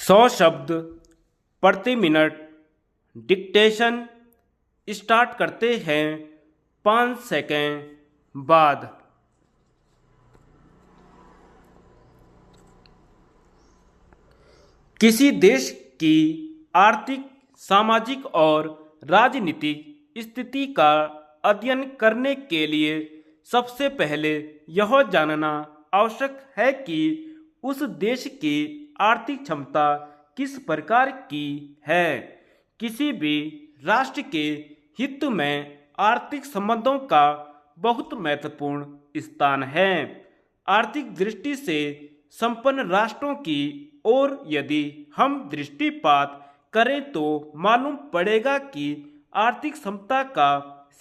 100 शब्द प्रति minute dictation start करते हैं 5 सेकंड बाद। किसी देश की आर्थिक, सामाजिक और राजनीतिक स्थिति का अध्ययन करने के लिए सबसे पहले यह जानना आवश्यक है कि उस देश की आर्थिक क्षमता किस प्रकार की है। किसी भी राष्ट्र के हित में आर्थिक संबंधों का बहुत महत्वपूर्ण स्थान है। आर्थिक दृष्टि से संपन्न राष्ट्रों की ओर यदि हम दृष्टिपात करें तो मालूम पड़ेगा कि आर्थिक समता का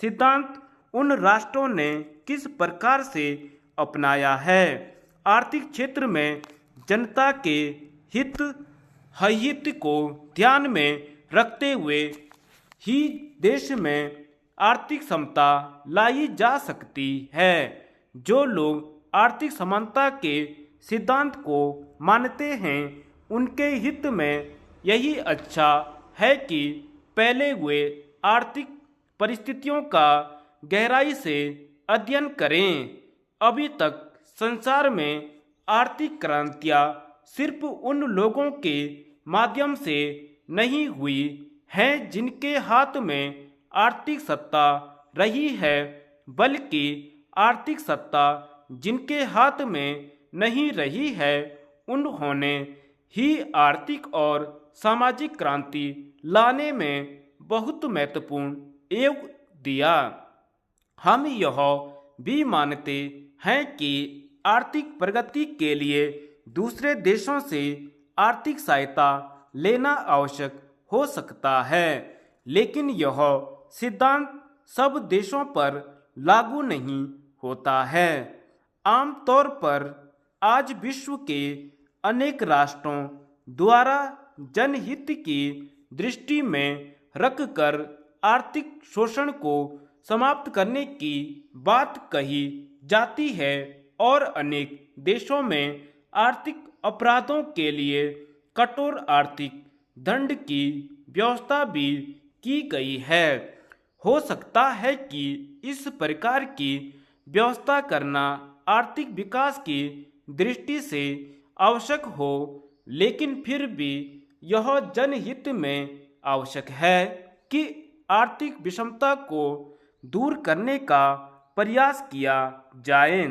सिद्धांत उन राष्ट्रों ने किस प्रकार से अपनाया है। आर्थिक क्षेत्र में जनता के हित को ध्यान में रखते हुए ही देश में आर्थिक समता लाई जा सकती है। जो लोग आर्थिक समानता के सिद्धांत को मानते हैं उनके हित में यही अच्छा है कि पहले वे आर्थिक परिस्थितियों का गहराई से अध्ययन करें। अभी तक संसार में आर्थिक क्रांतियाँ सिर्फ उन लोगों के माध्यम से नहीं हुई हैं जिनके हाथ में आर्थिक सत्ता रही है, बल्कि आर्थिक सत्ता जिनके हाथ में नहीं रही है उन्होंने ही आर्थिक और सामाजिक क्रांति लाने में बहुत महत्वपूर्ण योग दिया। हम यह भी मानते हैं कि आर्थिक प्रगति के लिए दूसरे देशों से आर्थिक सहायता लेना आवश्यक हो सकता है, लेकिन यह सिद्धांत सब देशों पर लागू नहीं होता है। आमतौर पर आज विश्व के अनेक राष्ट्रों द्वारा जनहित की दृष्टि में रखकर आर्थिक शोषण को समाप्त करने की बात कही जाती है और अनेक देशों में आर्थिक अपराधों के लिए कठोर आर्थिक दंड की व्यवस्था भी की गई है। हो सकता है कि इस प्रकार की व्यवस्था करना आर्थिक विकास की दृष्टि से आवश्यक हो, लेकिन फिर भी यह जनहित में आवश्यक है कि आर्थिक विषमता को दूर करने का प्रयास किया जाए।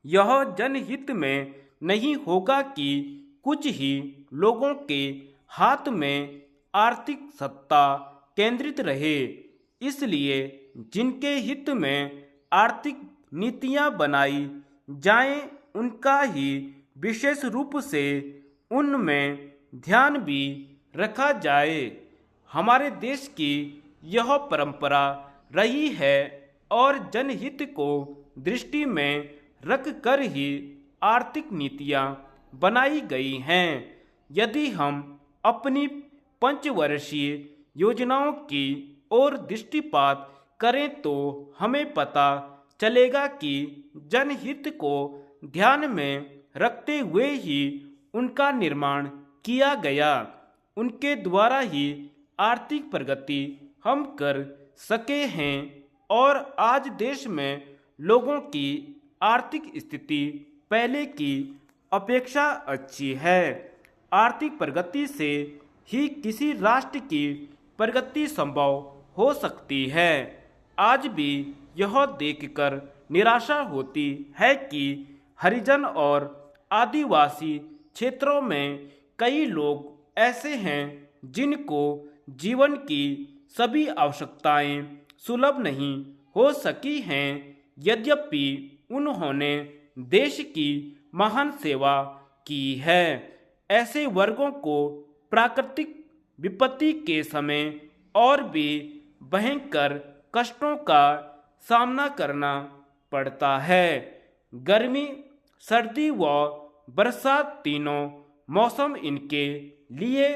यह जनहित में नहीं होगा कि कुछ ही लोगों के हाथ में आर्थिक सत्ता केंद्रित रहे। इसलिए जिनके हित में आर्थिक नीतियां बनाई जाएं उनका ही विशेष रूप से उनमें ध्यान भी रखा जाए। हमारे देश की यह परंपरा रही है और जनहित को दृष्टि में रख कर ही आर्थिक नीतियां बनाई गई हैं। यदि हम अपनी पंचवर्षीय योजनाओं की ओर दृष्टिपात करें तो हमें पता चलेगा कि जनहित को ध्यान में रखते हुए ही उनका निर्माण किया गया। उनके द्वारा ही आर्थिक प्रगति हम कर सके हैं और आज देश में लोगों की आर्थिक स्थिति पहले की अपेक्षा अच्छी है। आर्थिक प्रगति से ही किसी राष्ट्र की प्रगति संभव हो सकती है। आज भी यह देखकर निराशा होती है कि हरिजन और आदिवासी क्षेत्रों में कई लोग ऐसे हैं जिनको जीवन की सभी आवश्यकताएं सुलभ नहीं हो सकी हैं, यद्यपि उन्होंने देश की महान सेवा की है। ऐसे वर्गों को प्राकृतिक विपत्ति के समय और भी भयंकर कष्टों का सामना करना पड़ता है। गर्मी, सर्दी व बरसात तीनों मौसम इनके लिए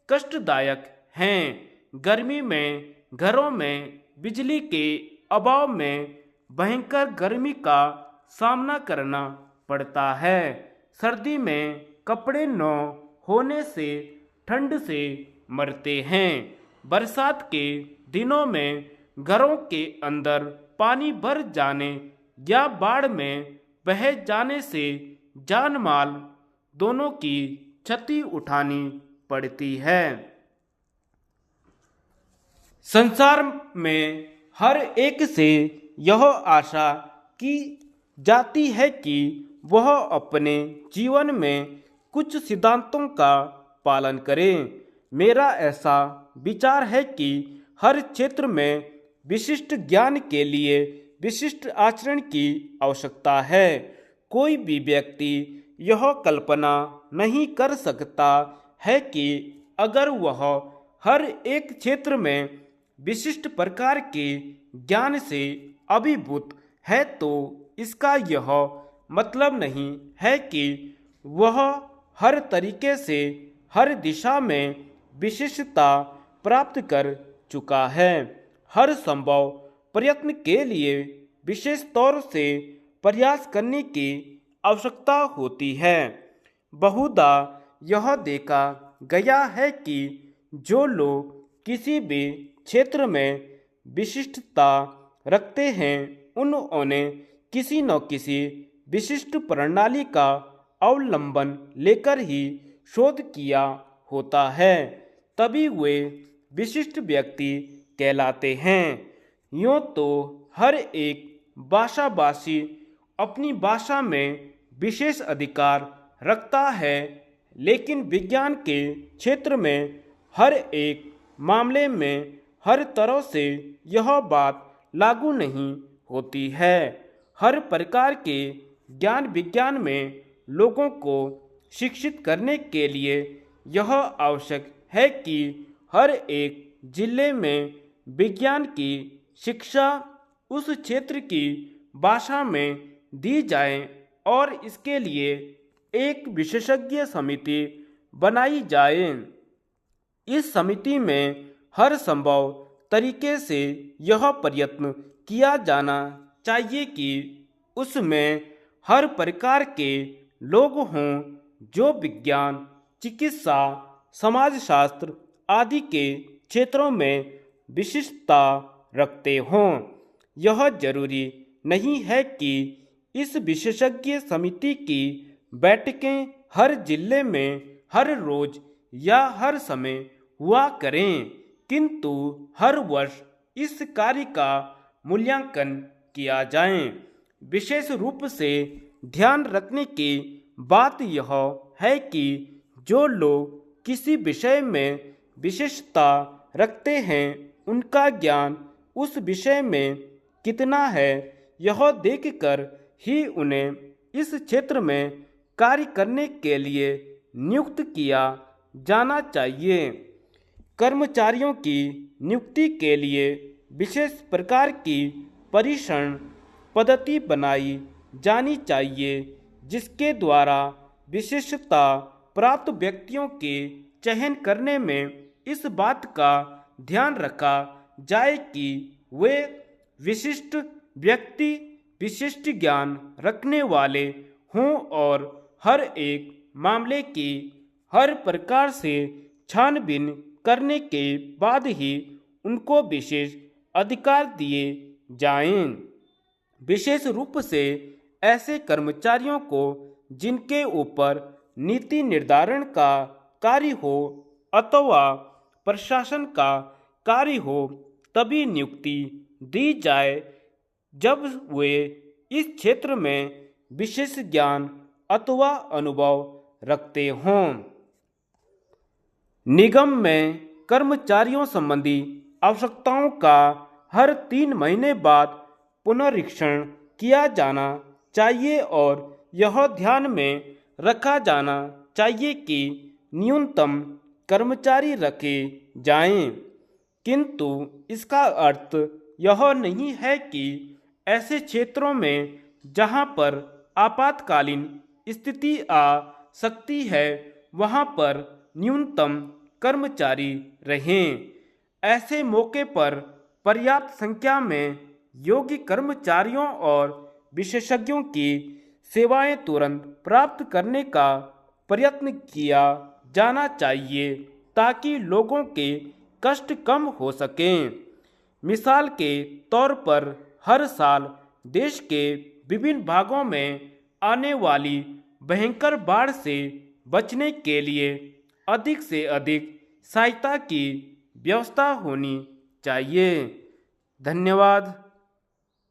कष्टदायक हैं। गर्मी में घरों में बिजली के अभाव में भयंकर गर्मी का सामना करना पड़ता है। सर्दी में कपड़े न होने से ठंड से मरते हैं। बरसात के दिनों में घरों के अंदर पानी भर जाने या बाढ़ में बह जाने से जान माल दोनों की क्षति उठानी पड़ती है। संसार में हर एक से यह आशा की जाती है कि वह अपने जीवन में कुछ सिद्धांतों का पालन करे। मेरा ऐसा विचार है कि हर क्षेत्र में विशिष्ट ज्ञान के लिए विशिष्ट आचरण की आवश्यकता है। कोई भी व्यक्ति यह कल्पना नहीं कर सकता है कि अगर वह हर एक क्षेत्र में विशिष्ट प्रकार के ज्ञान से अभिभूत है तो इसका यह मतलब नहीं है कि वह हर तरीके से हर दिशा में विशिष्टता प्राप्त कर चुका है। हर संभव प्रयत्न के लिए विशेष तौर से प्रयास करने की आवश्यकता होती है। बहुधा यह देखा गया है कि जो लोग किसी भी क्षेत्र में विशिष्टता रखते हैं उन्होंने किसी न किसी विशिष्ट प्रणाली का अवलंबन लेकर ही शोध किया होता है, तभी वे विशिष्ट व्यक्ति कहलाते हैं। यूँ तो हर एक भाषाभाषी अपनी भाषा में विशेष अधिकार रखता है, लेकिन विज्ञान के क्षेत्र में हर एक मामले में हर तरह से यह बात लागू नहीं होती है। हर प्रकार के ज्ञान विज्ञान में लोगों को शिक्षित करने के लिए यह आवश्यक है कि हर एक जिले में विज्ञान की शिक्षा उस क्षेत्र की भाषा में दी जाए और इसके लिए एक विशेषज्ञ समिति बनाई जाए। इस समिति में हर संभव तरीके से यह प्रयत्न किया जाना चाहिए कि उसमें हर प्रकार के लोग हों जो विज्ञान, चिकित्सा, समाजशास्त्र आदि के क्षेत्रों में विशिष्टता रखते हों। यह जरूरी नहीं है कि इस विशेषज्ञ समिति की बैठकें हर जिले में हर रोज या हर समय हुआ करें, किंतु हर वर्ष इस कार्य का मूल्यांकन किया जाए। विशेष रूप से ध्यान रखने की बात यह है कि जो लोग किसी विषय में विशेषता रखते हैं उनका ज्ञान उस विषय में कितना है यह देखकर ही उन्हें इस क्षेत्र में कार्य करने के लिए नियुक्त किया जाना चाहिए। कर्मचारियों की नियुक्ति के लिए विशेष प्रकार की परीक्षण पद्धति बनाई जानी चाहिए, जिसके द्वारा विशेषता प्राप्त व्यक्तियों के चयन करने में इस बात का ध्यान रखा जाए कि वे विशिष्ट व्यक्ति विशिष्ट ज्ञान रखने वाले हों और हर एक मामले की हर प्रकार से छानबीन करने के बाद ही उनको विशेष अधिकार दिए जाएं। विशेष रूप से ऐसे कर्मचारियों को जिनके ऊपर नीति निर्धारण का कार्य हो अथवा प्रशासन का कार्य हो तभी नियुक्ति दी जाए जब वे इस क्षेत्र में विशेष ज्ञान अथवा अनुभव रखते हों। निगम में कर्मचारियों संबंधी आवश्यकताओं का हर 3 महीने बाद पुनरीक्षण किया जाना चाहिए और यह ध्यान में रखा जाना चाहिए कि न्यूनतम कर्मचारी रखे जाएं, किंतु इसका अर्थ यह नहीं है कि ऐसे क्षेत्रों में जहां पर आपातकालीन स्थिति आ सकती है वहां पर न्यूनतम कर्मचारी रहें। ऐसे मौके पर पर्याप्त संख्या में योग्य कर्मचारियों और विशेषज्ञों की सेवाएं तुरंत प्राप्त करने का प्रयत्न किया जाना चाहिए ताकि लोगों के कष्ट कम हो सकें। मिसाल के तौर पर हर साल देश के विभिन्न भागों में आने वाली भयंकर बाढ़ से बचने के लिए अधिक से अधिक सहायता की व्यवस्था होनी चाहिए। धन्यवाद।